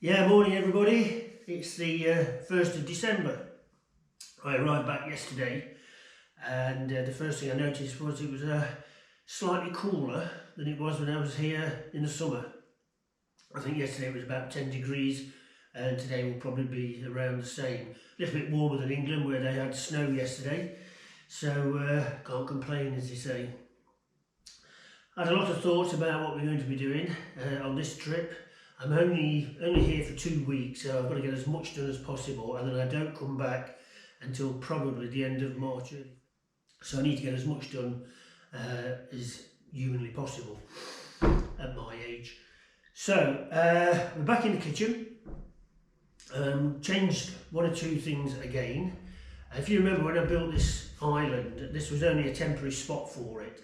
Yeah, morning everybody. It's the 1st of December. I arrived back yesterday and the first thing I noticed was it was slightly cooler than it was when I was here in the summer. I think yesterday it was about 10 degrees and today will probably be around the same. A little bit warmer than England where they had snow yesterday, so can't complain, as they say. I had a lot of thoughts about what we're going to be doing on this trip. I'm only here for 2 weeks, so I've got to get as much done as possible, and then I don't come back until probably the end of March. So I need to get as much done as humanly possible at my age. So we're back in the kitchen. Changed one or two things again. If you remember when I built this island, this was only a temporary spot for it,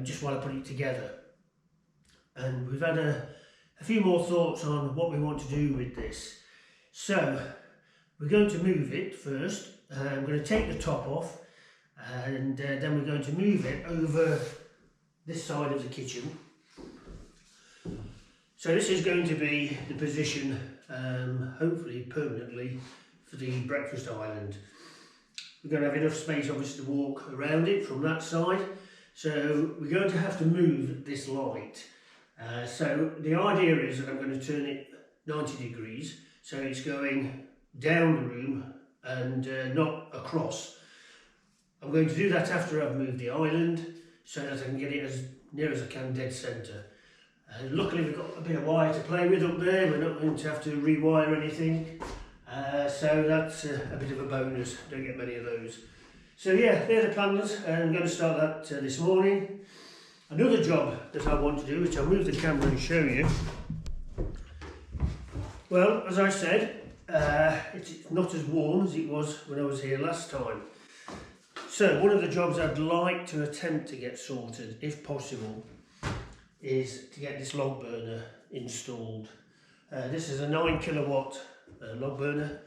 just while I put it together. And we've had a few more thoughts on what we want to do with this. So we're going to move it first. I'm going to take the top off and then we're going to move it over this side of the kitchen. So this is going to be the position, hopefully permanently, for the breakfast island. We're going to have enough space obviously to walk around it from that side. So we're going to have to move this light. So the idea is that I'm going to turn it 90 degrees, so it's going down the room and not across. I'm going to do that after I've moved the island, so that I can get it as near as I can dead centre. Luckily we've got a bit of wire to play with up there, we're not going to have to rewire anything, so that's a bit of a bonus, don't get many of those. So yeah, they're the plans, I'm going to start that this morning. Another job that I want to do, which I'll move the camera and show you. Well, as I said, it's not as warm as it was when I was here last time. So one of the jobs I'd like to attempt to get sorted, if possible, is to get this log burner installed. This is a 9 kilowatt log burner,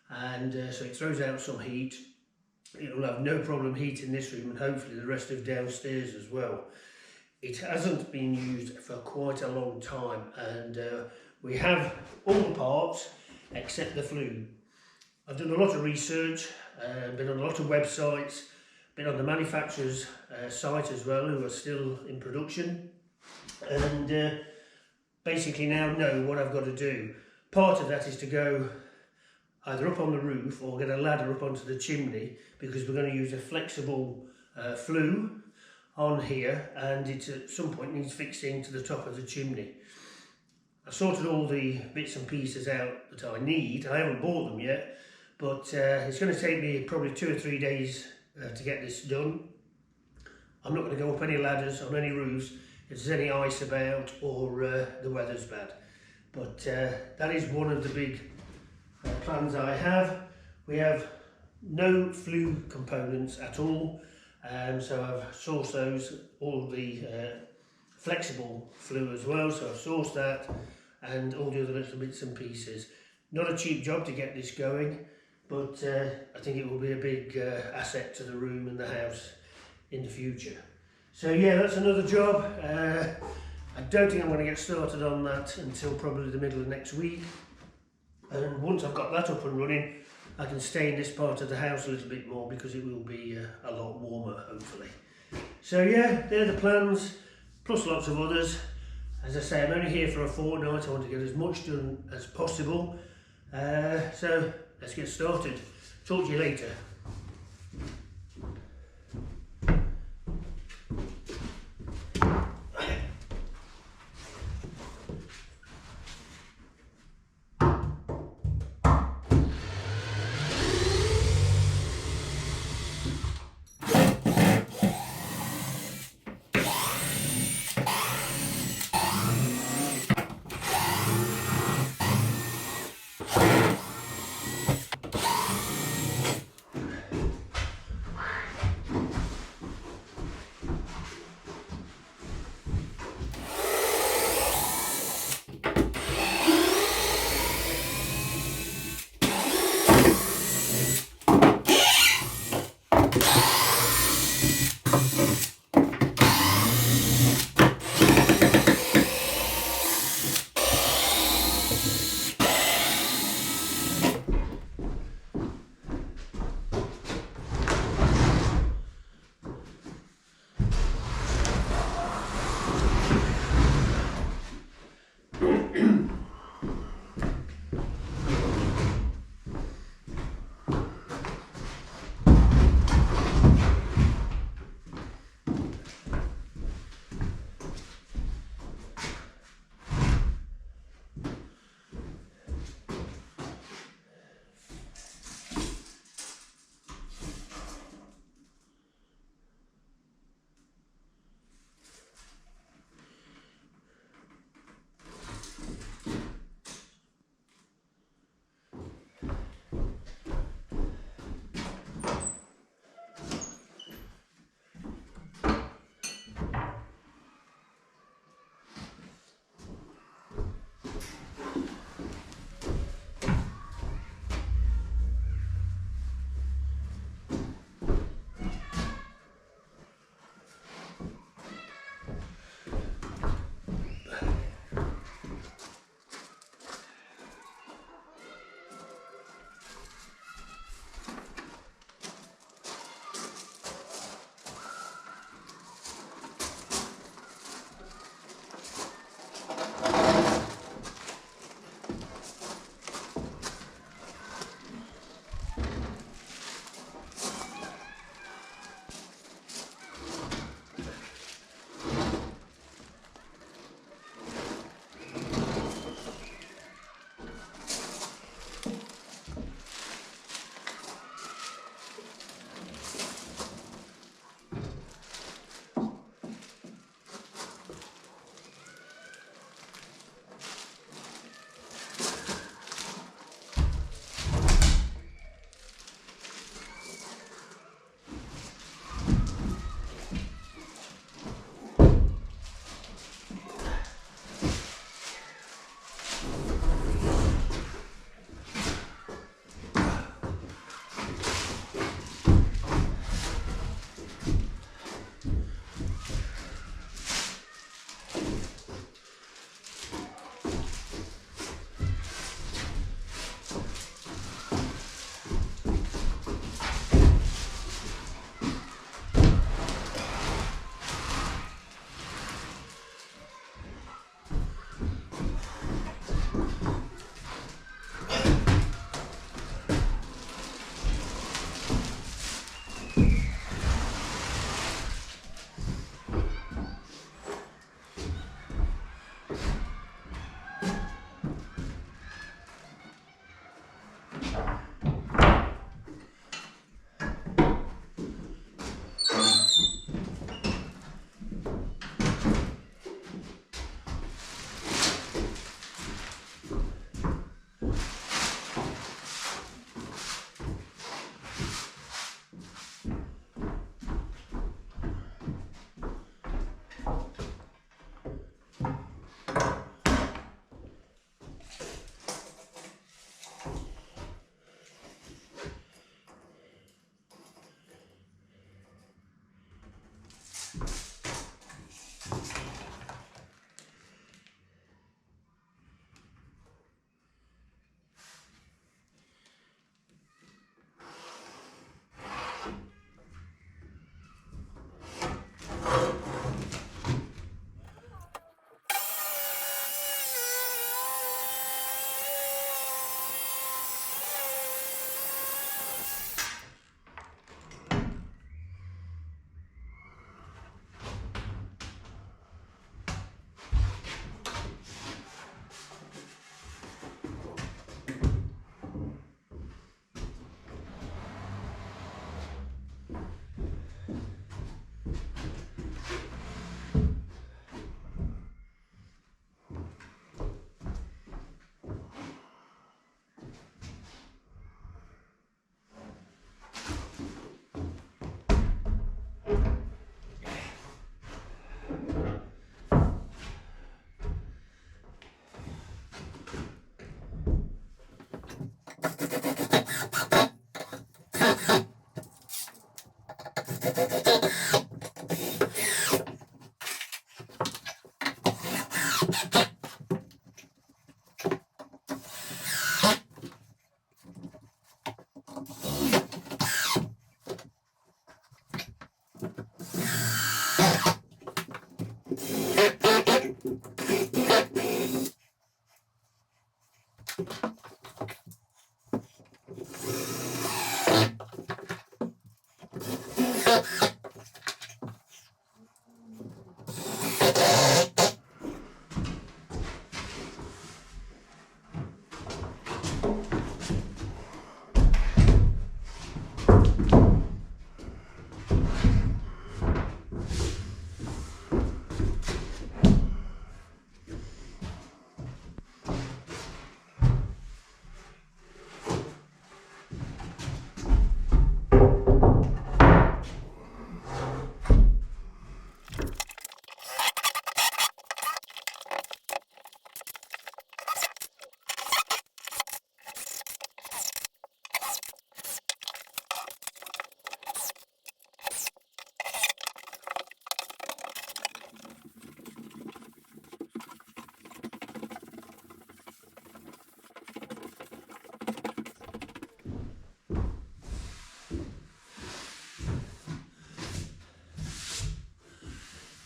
and so it throws out some heat. It will have no problem heating this room and hopefully the rest of downstairs as well. It hasn't been used for quite a long time, and we have all the parts except the flue. I've done a lot of research, been on a lot of websites, been on the manufacturer's site as well, who are still in production, and basically now know what I've got to do. Part of that is to go either up on the roof or get a ladder up onto the chimney, because we're going to use a flexible flue on here, and it at some point needs fixing to the top of the chimney. I've sorted all the bits and pieces out that I need. I haven't bought them yet, but it's going to take me probably 2 or 3 days to get this done. I'm not going to go up any ladders on any roofs if there's any ice about or the weather's bad. But that is one of the big plans I have. We have no flue components at all. So I've sourced those, all the flexible flue as well, so I've sourced that and all the other little bits and pieces. Not a cheap job to get this going, but I think it will be a big asset to the room and the house in the future. So yeah, that's another job. I don't think I'm going to get started on that until probably the middle of next week, and once I've got that up and running, I can stay in this part of the house a little bit more, because it will be a lot warmer, hopefully. So yeah, they're the plans, plus lots of others. As I say, I'm only here for a fortnight. I want to get as much done as possible. So let's get started. Talk to you later.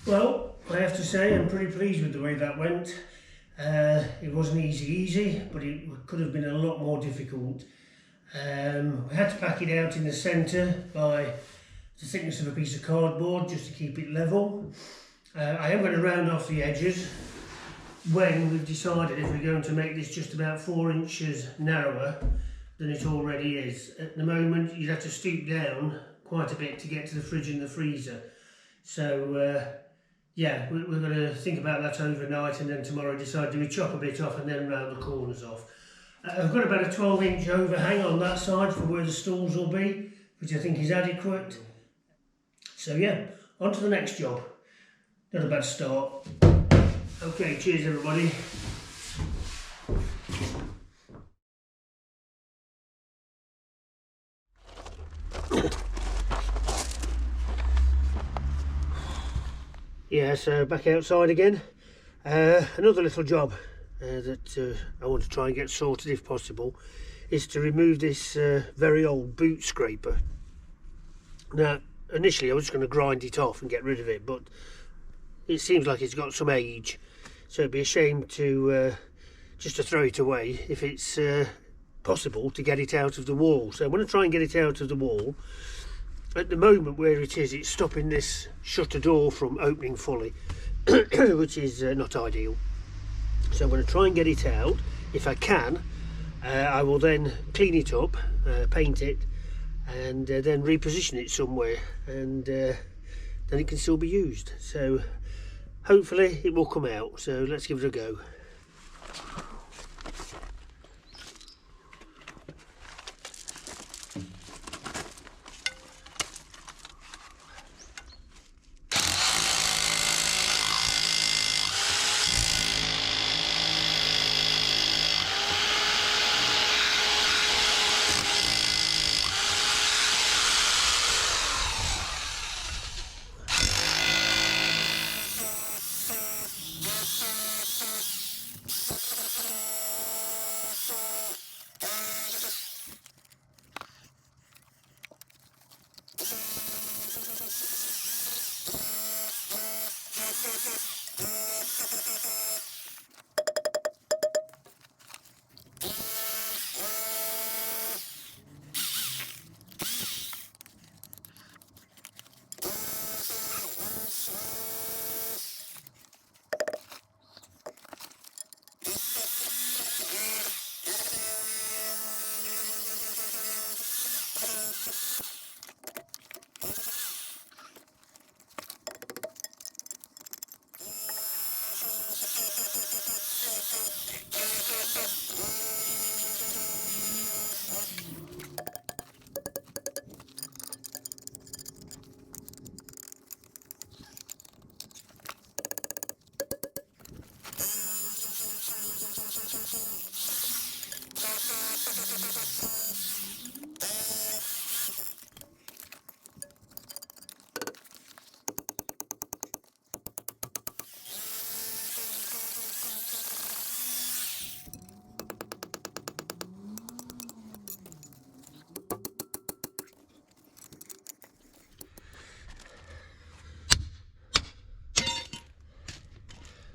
Well, I have to say I'm pretty pleased with the way that went. It wasn't easy, but it could have been a lot more difficult. We had to pack it out in the centre by the thickness of a piece of cardboard just to keep it level. I am going to round off the edges when we've decided if we're going to make this just about 4 inches narrower than it already is. At the moment you'd have to stoop down quite a bit to get to the fridge and the freezer. So yeah, we're going to think about that overnight, and then tomorrow decide, do we chop a bit off and then round the corners off. I've got about a 12-inch overhang on that side for where the stalls will be, which I think is adequate. So yeah, on to the next job. Not a bad start. Okay, cheers everybody. Yeah, so back outside again. Another little job that I want to try and get sorted if possible is to remove this very old boot scraper. Now, initially I was just going to grind it off and get rid of it, but it seems like it's got some age, so it'd be a shame to just to throw it away if it's possible to get it out of the wall. So I'm going to try and get it out of the wall. At the moment where it is, it's stopping this shutter door from opening fully, which is not ideal. So I'm going to try and get it out. If I can, I will then clean it up, paint it, and then reposition it somewhere, and then it can still be used. So hopefully it will come out, so let's give it a go.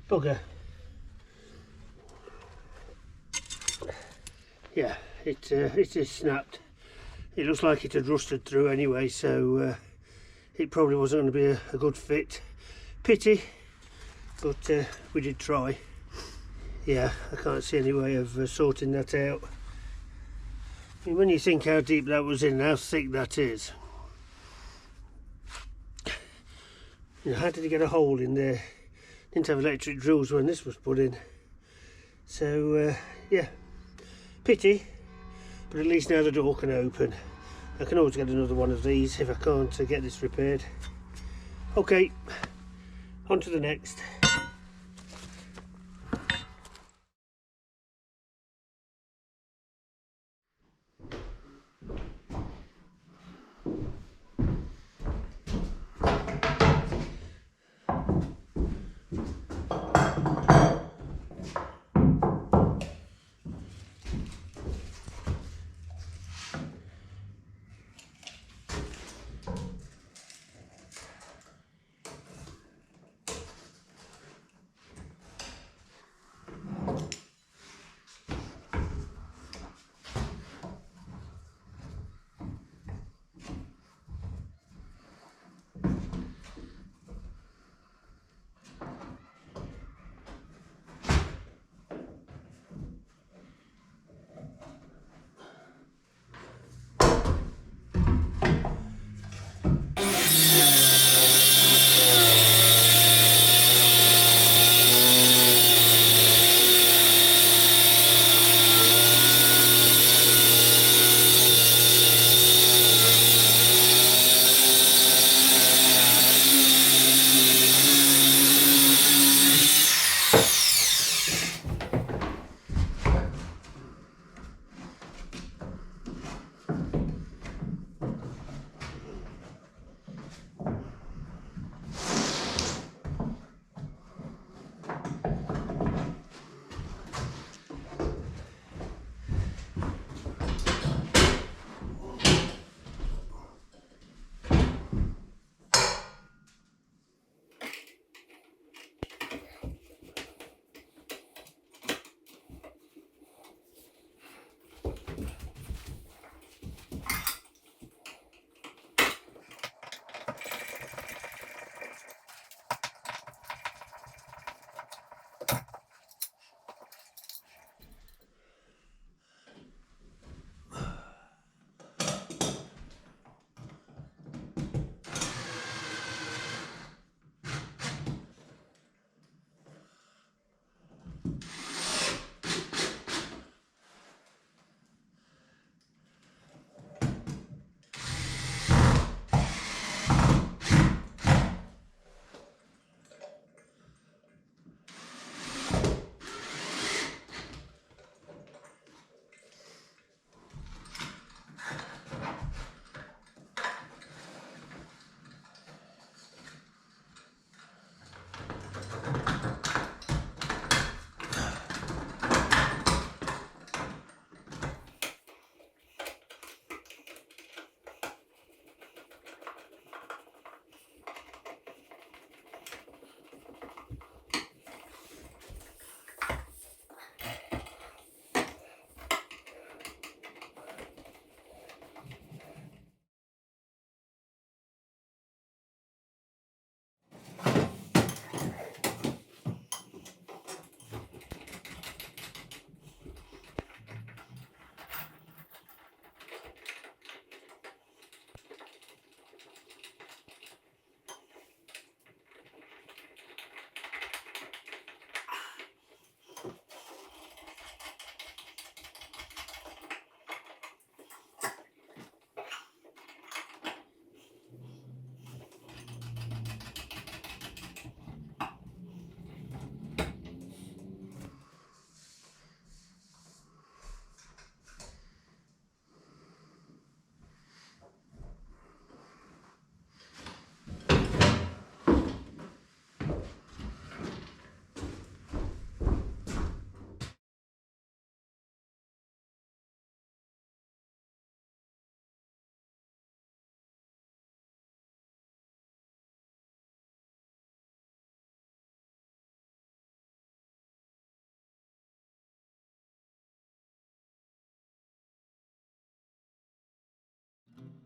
Bugger. Yeah, it is snapped. It looks like it had rusted through anyway, so it probably wasn't going to be a good fit. Pity, but we did try. Yeah, I can't see any way of sorting that out. I mean, when you think how deep that was in and how thick that is, you know, how did he get a hole in there? Didn't have electric drills when this was put in. So yeah, pity, but at least now the door can open. I can always get another one of these if I can't get this repaired. Okay, on to the next.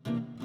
you.